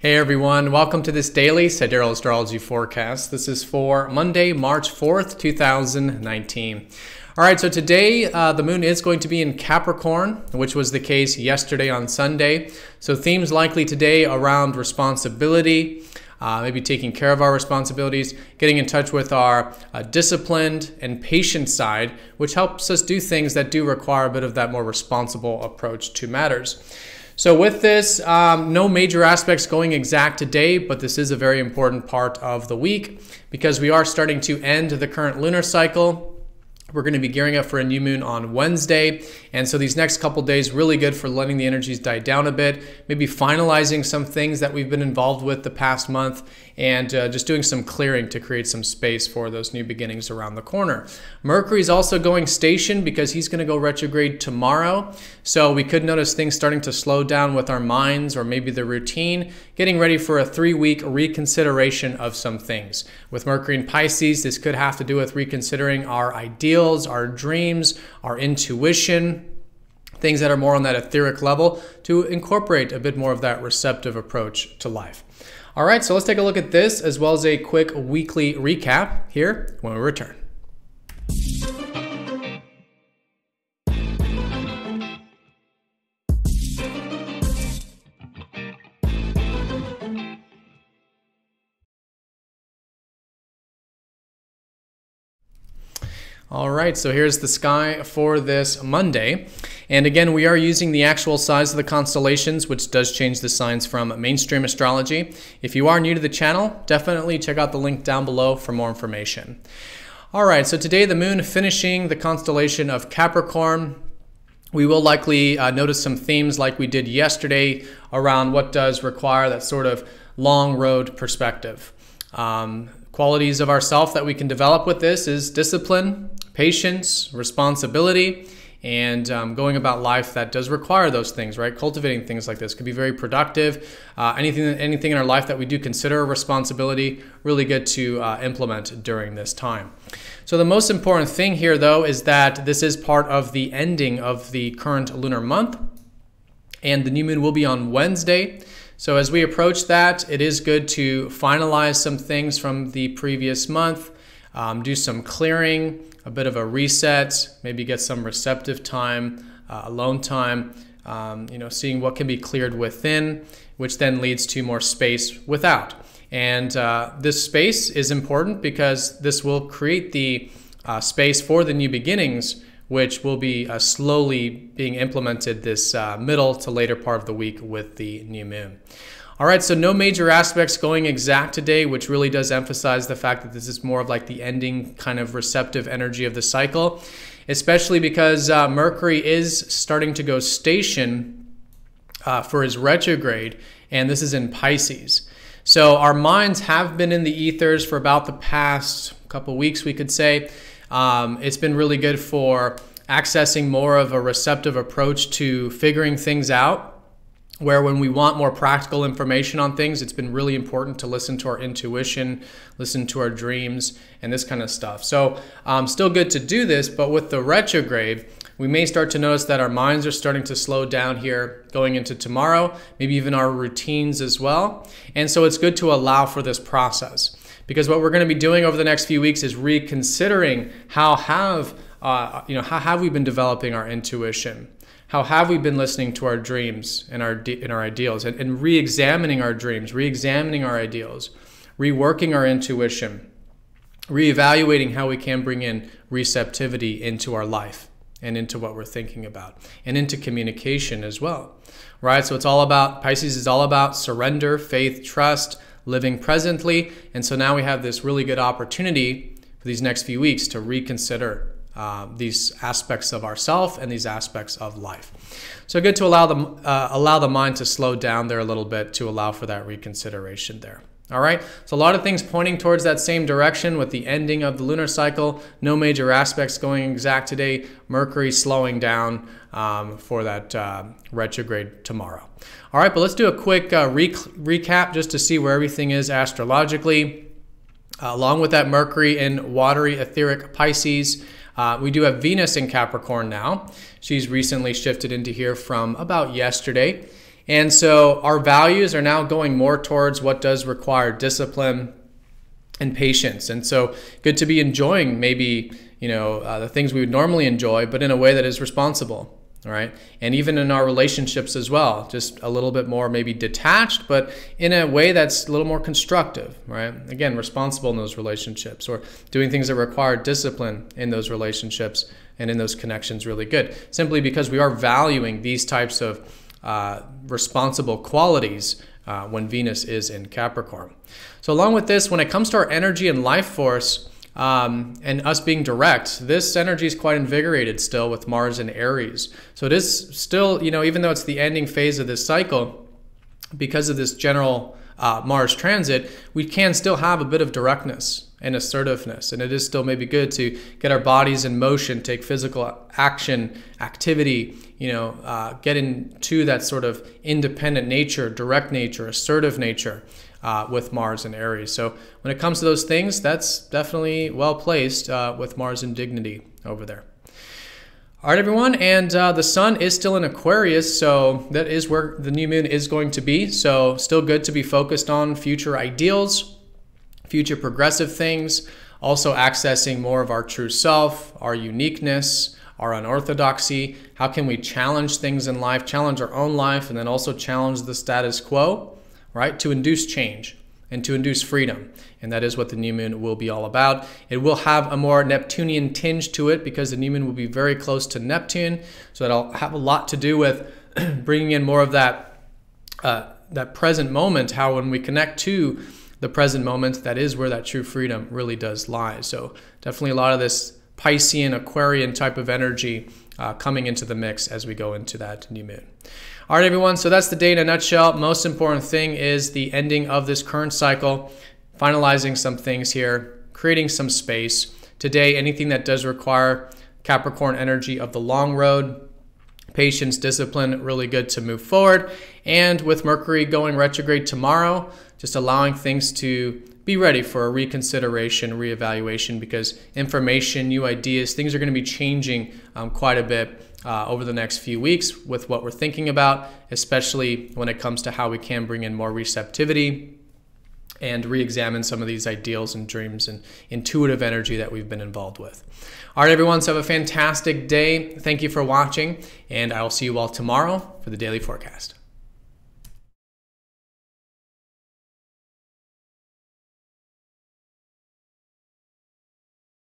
Hey everyone, welcome to this daily Sidereal Astrology forecast. This is for Monday, March 4th, 2019. All right, so today the moon is going to be in Capricorn, which was the case yesterday on Sunday. So themes likely today around responsibility, maybe taking care of our responsibilities, getting in touch with our disciplined and patient side, which helps us do things that do require a bit of that more responsible approach to matters. So with this, no major aspects going exact today, but this is a very important part of the week because we are starting to end the current lunar cycle. We're going to be gearing up for a new moon on Wednesday. And so these next couple days, really good for letting the energies die down a bit, maybe finalizing some things that we've been involved with the past month, and just doing some clearing to create some space for those new beginnings around the corner. Mercury is also going station because he's going to go retrograde tomorrow. So we could notice things starting to slow down with our minds or maybe the routine, getting ready for a 3-week reconsideration of some things. With Mercury in Pisces, this could have to do with reconsidering our ideals, our dreams, our intuition, things that are more on that etheric level to incorporate a bit more of that receptive approach to life. All right, so let's take a look at this as well as a quick weekly recap here when we return. All right, so here's the sky for this Monday. And again, we are using the actual size of the constellations, which does change the signs from mainstream astrology. If you are new to the channel, definitely check out the link down below for more information. All right, so today the moon finishing the constellation of Capricorn. We will likely notice some themes like we did yesterday around what does require that sort of long road perspective. Qualities of ourself that we can develop with this is discipline, patience, responsibility, and going about life that does require those things, right? Cultivating things like this could be very productive. Anything in our life that we do consider a responsibility, really good to implement during this time. So the most important thing here, though, is that this is part of the ending of the current lunar month, and the new moon will be on Wednesday. So as we approach that, it is good to finalize some things from the previous month, do some clearing, a bit of a reset, maybe get some receptive time, alone time, seeing what can be cleared within, which then leads to more space without. And this space is important because this will create the space for the new beginnings, which will be slowly being implemented this middle to later part of the week with the new moon. All right, so no major aspects going exact today, which really does emphasize the fact that this is more of like the ending kind of receptive energy of the cycle, especially because Mercury is starting to go station for his retrograde, and this is in Pisces. So our minds have been in the ethers for about the past couple weeks, we could say. It's been really good for accessing more of a receptive approach to figuring things out, where when we want more practical information on things, it's been really important to listen to our intuition, listen to our dreams, and this kind of stuff. So still good to do this, but with the retrograde, we may start to notice that our minds are starting to slow down here going into tomorrow, maybe even our routines as well. And so it's good to allow for this process. Because what we're going to be doing over the next few weeks is reconsidering how have we been developing our intuition? How have we been listening to our dreams and our ideals, and re-examining our dreams, re-examining our ideals, reworking our intuition, re-evaluating how we can bring in receptivity into our life and into what we're thinking about, and into communication as well, right? So it's all about, Pisces is all about surrender, faith, trust, living presently. And so now we have this really good opportunity for these next few weeks to reconsider these aspects of ourself and these aspects of life. So good to allow the mind to slow down there a little bit to allow for that reconsideration there. All right, so a lot of things pointing towards that same direction with the ending of the lunar cycle. No major aspects going exact today. Mercury slowing down for that retrograde tomorrow. All right, but let's do a quick recap just to see where everything is astrologically. Along with that Mercury in watery etheric Pisces, we do have Venus in Capricorn now. She's recently shifted into here from about yesterday. And so our values are now going more towards what does require discipline and patience. And so good to be enjoying maybe, the things we would normally enjoy, but in a way that is responsible. All right. And even in our relationships as well, just a little bit more maybe detached, but in a way that's a little more constructive, right? Again, responsible in those relationships, or doing things that require discipline in those relationships and in those connections really good. Simply because we are valuing these types of responsible qualities when Venus is in Capricorn. So along with this, when it comes to our energy and life force, and us being direct, this energy is quite invigorated still with Mars in Aries. So it is still, even though it's the ending phase of this cycle, because of this general Mars transit, we can still have a bit of directness and assertiveness. And it is still maybe good to get our bodies in motion, take physical action, activity, get into that sort of independent nature, direct nature, assertive nature. With Mars and Aries. So when it comes to those things, that's definitely well placed with Mars in dignity over there. All right, everyone, and the sun is still in Aquarius, so that is where the new moon is going to be. So still good to be focused on future ideals, future progressive things, also accessing more of our true self, our uniqueness, our unorthodoxy. How can we challenge things in life, challenge our own life, and then also challenge the status quo? Right, to induce change and to induce freedom. And that is what the new moon will be all about. It will have a more Neptunian tinge to it because the new moon will be very close to Neptune. So that'll have a lot to do with bringing in more of that present moment, how when we connect to the present moment, that is where that true freedom really does lie. So definitely a lot of this Piscean, Aquarian type of energy coming into the mix as we go into that new moon. All right, everyone, so that's the day in a nutshell. Most important thing is the ending of this current cycle, finalizing some things here, creating some space. Today, anything that does require Capricorn energy of the long road, patience, discipline, really good to move forward. And with Mercury going retrograde tomorrow, just allowing things to be ready for a reconsideration, reevaluation, because information, new ideas, things are going to be changing quite a bit over the next few weeks with what we're thinking about, especially when it comes to how we can bring in more receptivity and re-examine some of these ideals and dreams and intuitive energy that we've been involved with. All right, everyone, so have a fantastic day. Thank you for watching, and I will see you all tomorrow for the daily forecast.